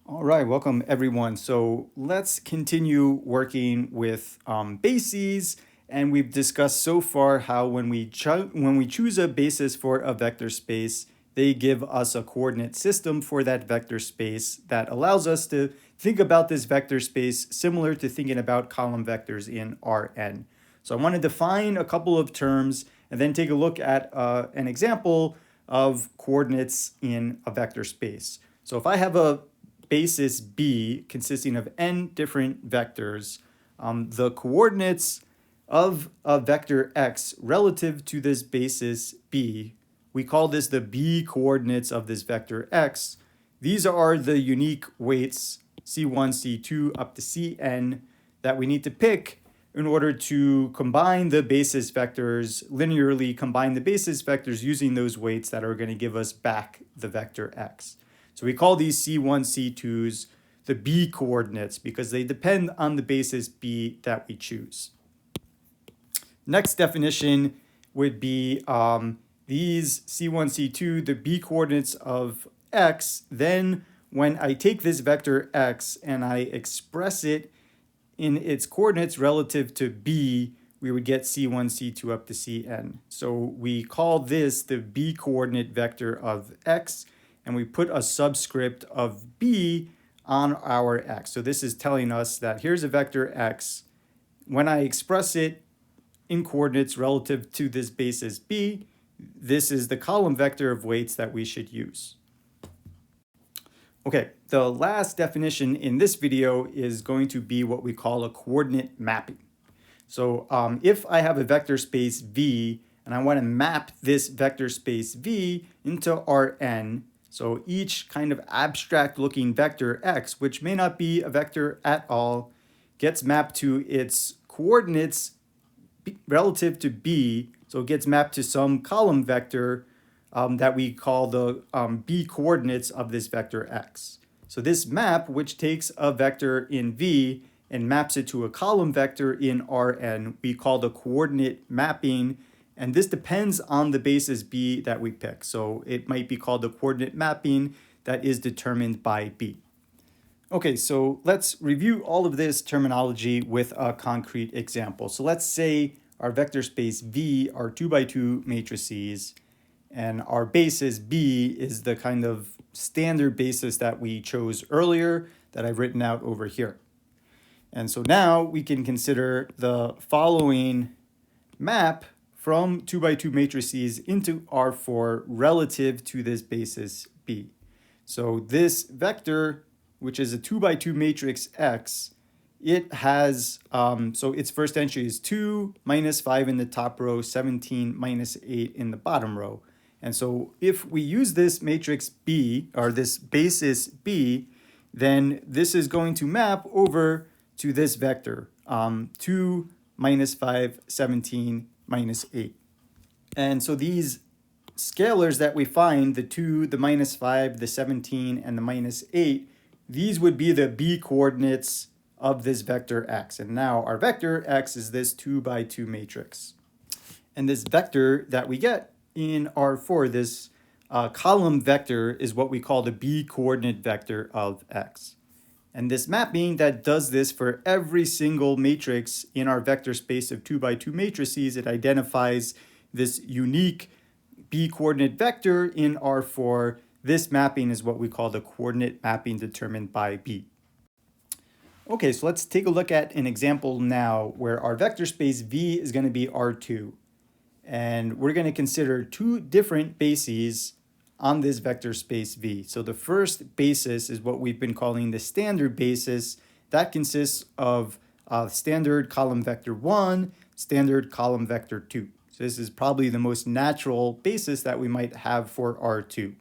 All right, welcome everyone. So let's continue working with bases, and we've discussed so far how when we choose a basis for a vector space, they give us a coordinate system for that vector space that allows us to think about this vector space similar to thinking about column vectors in Rn. So I want to define a couple of terms and then take a look at an example of coordinates in a vector space. So if I have a basis B consisting of n different vectors, the coordinates of a vector x relative to this basis B, we call this the B coordinates of this vector x. These are the unique weights C1, C2 up to Cn that we need to pick in order to combine the basis vectors, linearly combine the basis vectors using those weights that are going to give us back the vector x. So we call these C1, C2s the B coordinates because they depend on the basis B that we choose. Next definition would be these C1, C2, the B coordinates of x. Then when I take this vector x and I express it in its coordinates relative to B, we would get C1, C2 up to Cn. So we call this the B coordinate vector of x, and we put a subscript of B on our x. So this is telling us that here's a vector x. When I express it in coordinates relative to this basis B, this is the column vector of weights that we should use. Okay, the last definition in this video is going to be what we call a coordinate mapping. So if I have a vector space V and I want to map this vector space V into Rn, so each kind of abstract looking vector x, which may not be a vector at all, gets mapped to its coordinates relative to B. So it gets mapped to some column vector that we call the B coordinates of this vector x. So this map, which takes a vector in V and maps it to a column vector in Rn, we call the coordinate mapping. And this depends on the basis B that we pick. So it might be called the coordinate mapping that is determined by B. Okay, so let's review all of this terminology with a concrete example. So let's say our vector space V are 2x2 matrices, and our basis B is the kind of standard basis that we chose earlier that I've written out over here. And so now we can consider the following map from 2x2 matrices into R4 relative to this basis B. So this vector, which is a 2x2 matrix X, it has, so its first entry is 2, minus 5 in the top row, 17, minus 8 in the bottom row. And so if we use this matrix B, or this basis B, then this is going to map over to this vector, 2, minus 5, 17, minus 8. And so these scalars that we find, the 2, the minus 5, the 17, and the minus 8, these would be the B coordinates of this vector x. And now our vector x is this 2x2 matrix. And this vector that we get in R4, this column vector, is what we call the B coordinate vector of x. And this mapping that does this for every single matrix in our vector space of 2x2 matrices, it identifies this unique B coordinate vector in R4. This mapping is what we call the coordinate mapping determined by B. Okay, so let's take a look at an example now where our vector space V is going to be R2. And we're going to consider two different bases on this vector space V. So the first basis is what we've been calling the standard basis. That consists of standard column vector 1, standard column vector 2. So this is probably the most natural basis that we might have for R2.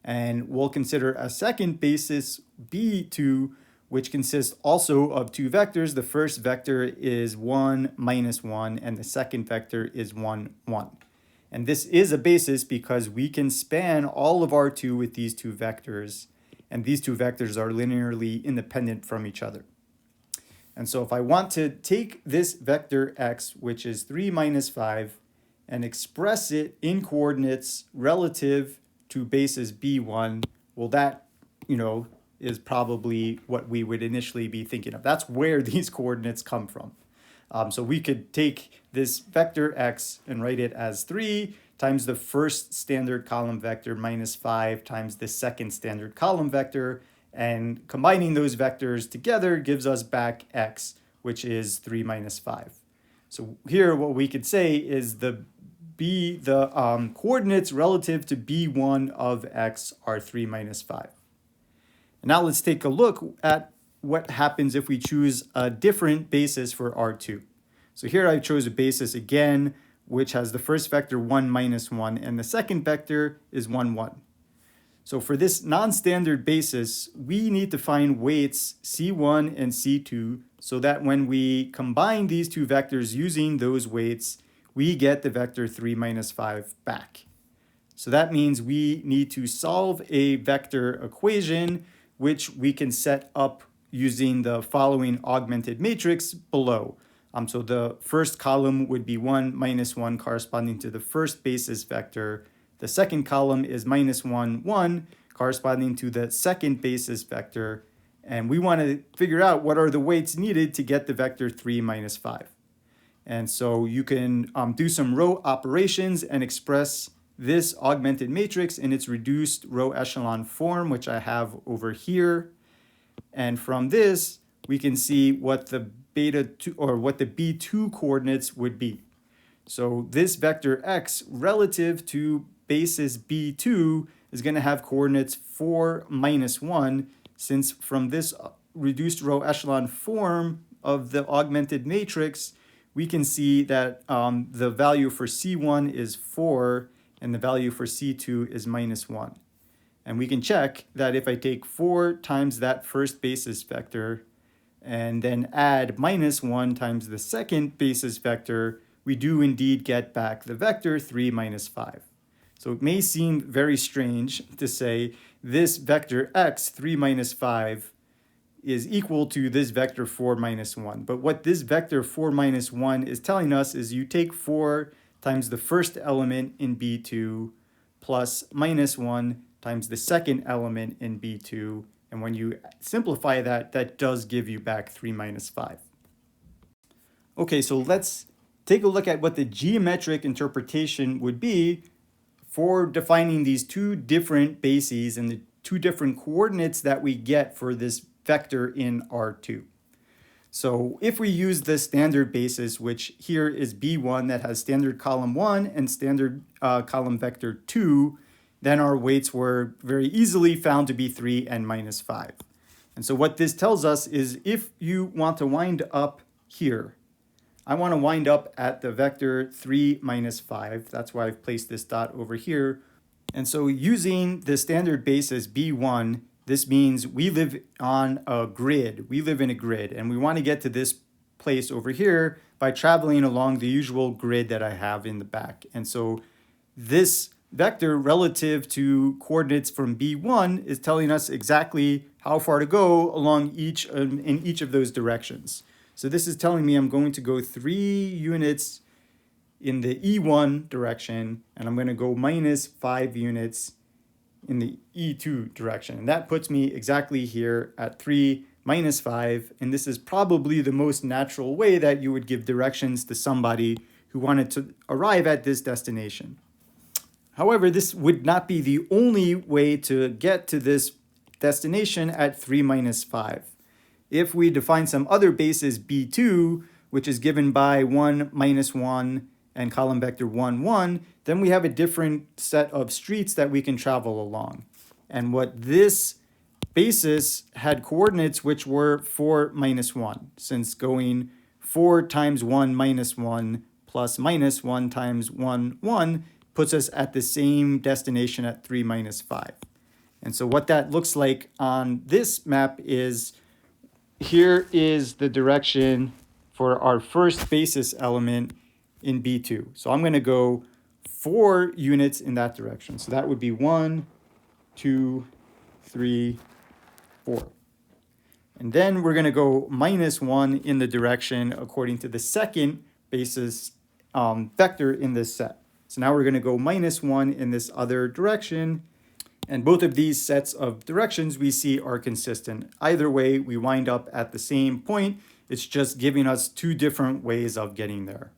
And we'll consider a second basis, B2, which consists also of two vectors. The first vector is 1, minus 1, and the second vector is 1, 1. And this is a basis because we can span all of R2 with these two vectors, and these two vectors are linearly independent from each other. And so if I want to take this vector x, which is 3 minus 5, and express it in coordinates relative to basis B1, well, that, is probably what we would initially be thinking of. That's where these coordinates come from. So we could take this vector x and write it as 3 times the first standard column vector minus 5 times the second standard column vector, and combining those vectors together gives us back x, which is 3 minus 5. So here what we could say is the coordinates relative to b1 of x are 3 minus 5. And now let's take a look at what happens if we choose a different basis for R2. So here I chose a basis again, which has the first vector 1 minus 1, and the second vector is 1, 1. So for this non-standard basis, we need to find weights C1 and C2 so that when we combine these two vectors using those weights, we get the vector 3 minus 5 back. So that means we need to solve a vector equation, which we can set up using the following augmented matrix below. So the first column would be 1 minus 1 corresponding to the first basis vector. The second column is minus 1, 1 corresponding to the second basis vector. And we want to figure out what are the weights needed to get the vector 3 minus 5. And so you can do some row operations and express this augmented matrix in its reduced row echelon form, which I have over here. And from this, we can see what the beta2 or what the b2 coordinates would be. So this vector x relative to basis b2 is going to have coordinates 4 minus 1, since from this reduced row echelon form of the augmented matrix, we can see that the value for C1 is 4 and the value for C2 is minus 1. And we can check that if I take 4 times that first basis vector and then add minus 1 times the second basis vector, we do indeed get back the vector 3 minus 5. So it may seem very strange to say this vector x, 3 minus 5, is equal to this vector 4 minus 1. But what this vector 4 minus 1 is telling us is you take 4 times the first element in B2 plus minus 1 times the second element in B2. And when you simplify that, that does give you back 3 minus 5. Okay, so let's take a look at what the geometric interpretation would be for defining these two different bases and the two different coordinates that we get for this vector in R2. So if we use the standard basis, which here is B1 that has standard column 1 and standard column vector 2, then our weights were very easily found to be 3 and minus 5. And so what this tells us is if you want to wind up here, I want to wind up at the vector 3 minus 5. That's why I've placed this dot over here. And so using the standard basis B1, this means we live on a grid. We live in a grid, and we want to get to this place over here by traveling along the usual grid that I have in the back. And so this vector relative to coordinates from B1 is telling us exactly how far to go along in each of those directions. So this is telling me I'm going to go 3 units in the E1 direction, and I'm going to go minus 5 units in the E2 direction. And that puts me exactly here at 3 minus 5. And this is probably the most natural way that you would give directions to somebody who wanted to arrive at this destination. However, this would not be the only way to get to this destination at 3 minus 5. If we define some other basis B2, which is given by 1 minus 1 and column vector 1, 1, then we have a different set of streets that we can travel along. And what this basis had coordinates which were 4 minus 1, since going 4 times 1 minus 1 plus minus 1 times 1, 1 puts us at the same destination at 3 minus 5. And so what that looks like on this map is, here is the direction for our first basis element in B2. So I'm going to go 4 units in that direction. So that would be 1, 2, 3, 4. And then we're going to go minus 1 in the direction according to the second basis vector in this set. So now we're going to go minus 1 in this other direction. And both of these sets of directions we see are consistent. Either way, we wind up at the same point. It's just giving us two different ways of getting there.